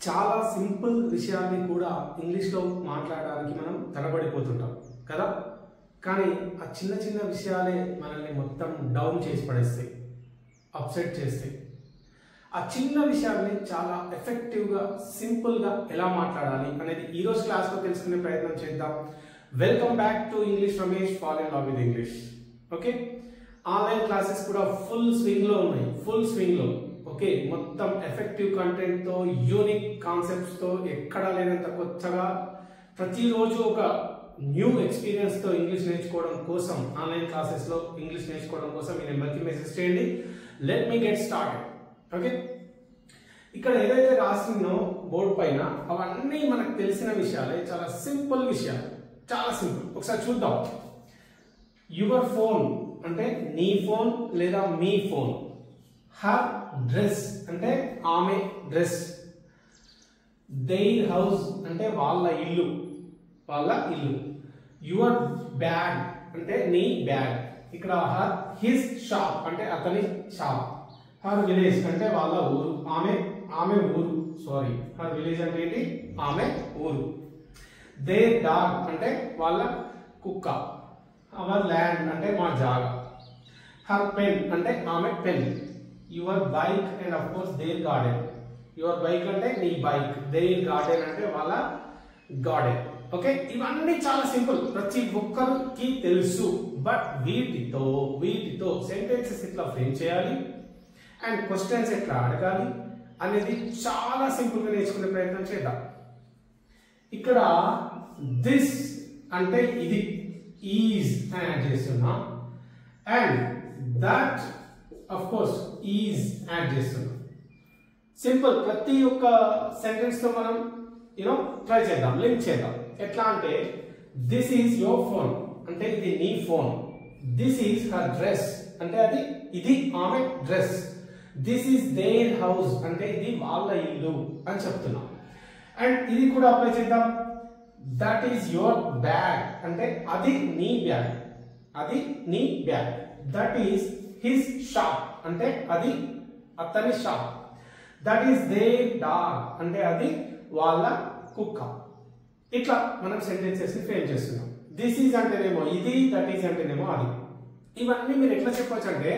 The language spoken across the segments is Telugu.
చాలా సింపుల్ విషయాన్ని కూడా ఇంగ్లీష్లో మాట్లాడడానికి మనం తడబడిపోతుంటాం కదా. కానీ ఆ చిన్న చిన్న విషయాలే మనల్ని మొత్తం డౌన్ చేసి పడేస్తాయి, అప్సెట్ చేస్తాయి. ఆ చిన్న విషయాన్ని చాలా ఎఫెక్టివ్గా సింపుల్గా ఎలా మాట్లాడాలి అనేది ఈరోజు క్లాస్లో తెలుసుకునే ప్రయత్నం చేద్దాం. Welcome back to English Ramesh, fall in love with English. Okay, online classes కూడా ఫుల్ స్వింగ్లో ఉన్నాయి, ఫుల్ స్వింగ్లో. ఓకే, మొత్తం ఎఫెక్టివ్ కంటెంట్తో, యూనిక్ కాన్సెప్ట్స్తో, ఎక్కడా లేనంత కొత్తగా ప్రతిరోజు ఒక న్యూ ఎక్స్పీరియన్స్తో ఇంగ్లీష్ నేర్చుకోవడం కోసం, ఆన్లైన్ క్లాసెస్లో ఇంగ్లీష్ నేర్చుకోవడం కోసం ఈ నెంబర్కి మెసేజ్ చేయండి. Let me get started. Okay, ఇక్కడ ఏదైతే రాసిందో బోర్డు పైన అవన్నీ మనకు తెలిసిన విషయాలే, చాలా సింపుల్ విషయాలు, చాలా సింపుల్. ఒకసారి చూద్దాం. యువర్ ఫోన్ అంటే నీ ఫోన్ లేదా మీ ఫోన్. హర్ డ్రెస్ అంటే ఆమె డ్రెస్. దేర్ హౌస్ అంటే వాళ్ళ ఇల్లు, వాళ్ళ ఇల్లు. యువర్ బ్యాగ్ అంటే నీ బ్యాగ్. ఇక్కడ హర్ హిస్ షాప్ అంటే అతని షాప్. హర్ విలేజ్ అంటే వాళ్ళ ఊరు, ఆమె ఊరు. సారీ, హర్ విలేజ్ అంటే ఏంటి? ఆమె ఊరు. దేర్ డాగ్ అంటే వాళ్ళ కుక్క. అవర్ ల్యాండ్ అంటే మా జాగా. హర్ పెన్ అంటే ఆమె pen. Your bike and of course there garden. Your bike అంటే నీ బైక్, దేర్ గార్డెన్ అంటే వాళ్ళ గార్డెన్. ఓకే, ఇవన్నీ చాలా సింపుల్, ప్రతి ఒక్కరికి తెలుసు. బట్ వీటితో సెంటెన్సెస్ ఎట్లా ఫ్రేమ్ చేయాలి అండ్ క్వశ్చన్స్ ఎట్లా అడగాలి అనేది చాలా సింపుల్ గా నేర్చుకునే ప్రయత్నం చేద్దాం. ఇక్కడ దిస్ అంటే ఇది, ఈజ్ అని యాడ్ చేస్తున్నా, and that of course is add చేస్తున్నా. సింపుల్, ప్రతి ఒక్క సెంటెన్స్ తో మనం ట్రై చేద్దాం, లింక్ చేద్దాం. ఎట్లా అంటే దిస్ ఈజ్ యువర్ ఫోన్ అంటే ఇది నీ phone. This is her dress అంటే ఇది ఆమె dress. This is their house అంటే ఇది వాళ్ళ ఇల్లు అని చెప్తున్నాం. అండ్ ఇది కూడా అప్లై చేద్దాం. దట్ ఈజ్ యువర్ బ్యాగ్ అంటే అది నీ బ్యాగ్, అది నీ bag. That is his shop అంటే అది అతని shop. That is there dog అంటే అది వాళ్ళ కుక్క. ఇట్లా మనం సెంటెన్సెస్ ని ఫ్రేమ్ చేస్తున్నాం. దిస్ ఈజ్ అంటేనేమో ఇది, దట్ ఈజ్ అంటేనేమో అది. ఇవన్నీ మీరు ఎట్లా చెప్పొచ్చు అంటే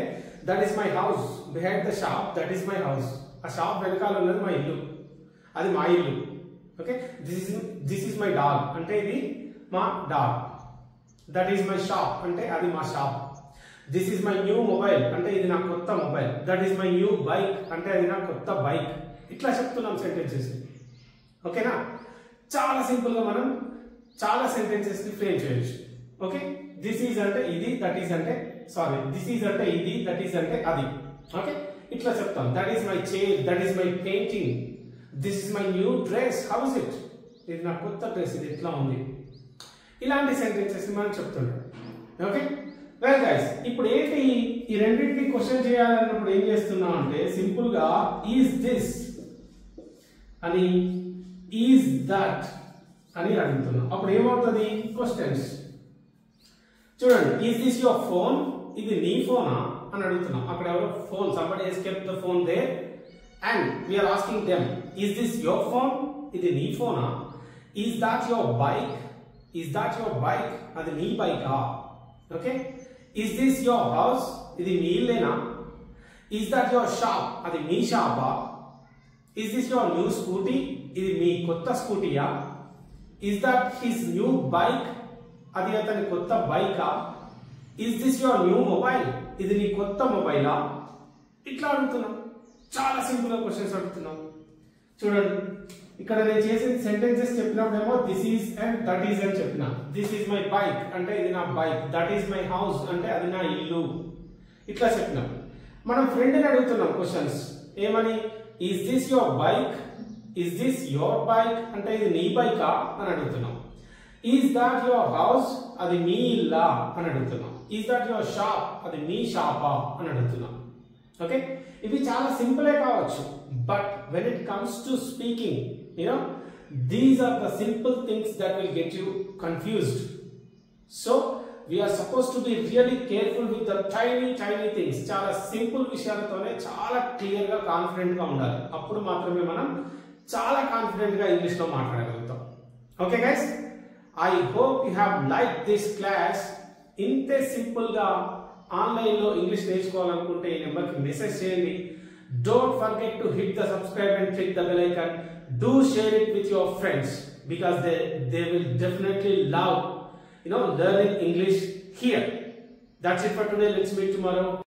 that is my house behind the shop, that is my house. ఆ షాప్ వెనకాల ఉన్నది మా ఇల్లు, అది మా ఇల్లు. Okay, this is my dog అంటే ఇది మా dog. That is my shop అంటే అది మా shop. This is my new mobile అంటే ఇది నా కొత్త mobile. That is my new bike అంటే అది నా కొత్త బైక్. ఇట్లా చెప్తున్నాం సెంటెన్సెస్. ఓకేనా, చాలా సింపుల్ గా మనం చాలా సెంటెన్సెస్ ని ఫ్రేమ్ చేయొచ్చు. ఓకే, దిస్ ఈజ్ అంటే ఇది, దట్ ఈజ్ అంటే దిస్ ఈజ్ అంటే ఇది, దట్ ఈజ్ అంటే అది. ఓకే, ఇట్లా చెప్తాం. That is my chair, that is my painting. This is my new dress, how is it? ఇది నా కొత్త డ్రెస్, ఇది ఎట్లా ఉంది? ఇలాంటి సెంటెన్సెస్ మనం చెప్తుంటాం. ఓకే, వెల్ గైస్, ఇప్పుడు ఏంటి ఈ రెండింటిని క్వశ్చన్ చేయాలన్నప్పుడు ఏం చేస్తున్నాం అంటే సింపుల్ గా ఈజ్ దిస్ అని, ఈజ్ దట్ అని అడుగుతున్నాం. అప్పుడు ఏమవుతుంది? క్వశ్చన్స్. చూడండి, ఈజ్ దిస్ యువర్ ఫోన్, ఇది నీ ఫోనా అని అడుగుతున్నాం. అక్కడ ఎవరో phone, somebody has kept the phone there and we are asking them, is this your phone? ఇది నీ ఫోనా? is that your bike? is that your bike? అది నీ బైకా? Okay, is this your house? ఇది మీ ఇల్లేనా? is that your shop? అది మీ షాపా? is this your new scooty? ఇది మీ కొత్త స్కూటీయా? is that his new bike? అది అతని కొత్త బైకా? is this your new mobile? ఇది నీ కొత్త మొబైలా? ఇట్లా అడుగుతున్నాం. చాలా సింపుల్ గా క్వశ్చన్స్ అడుగుతున్నాం. చూడండి, ఇక్కడ నేను చేసిన సెంటెన్సెస్ చెప్పినప్పుడేమో this is and that is అని చెప్పిన. దిస్ ఈజ్ మై బైక్ అంటే ఇది నా bike. That is my house అంటే అది నా ఇల్లు. ఇట్లా చెప్పినాం. మనం ఫ్రెండ్ ని అడుగుతున్నాం క్వశ్చన్స్. ఏమని? Is this your bike? Is this your bike అంటే ఇది నీ బైకా అని అడుగుతున్నాం. Is that your house? అది మీ ఇల్లా అని అడుగుతున్నాం. Is that your shop? అది మీ షాపా అని అడుగుతున్నాం. ఓకే, ఇవి చాలా సింపులే కావచ్చు, but when it comes to speaking, these are the simple things that will get you confused. So we are supposed to be really careful with the tiny things. చాలా సింపుల్ విషయాలతోనే చాలా క్లియర్ గా కాన్ఫిడెంట్ గా ఉండాలి. అప్పుడు మాత్రమే మనం చాలా కాన్ఫిడెంట్ గా ఇంగ్లీష్ లో మాట్లాడగలుగుతాం. Okay guys, I hope you have like this class. ఇంతే సింపుల్ గా ఆన్లైన్ లో ఇంగ్లీష్ నేర్చుకోవాలనుకుంటే ఈ నెంబర్ కి మెసేజ్ చేయండి. Don't forget to hit the subscribe and click the bell icon. Do share it with your friends because they will definitely love learning English here. That's it for today. Let's meet tomorrow.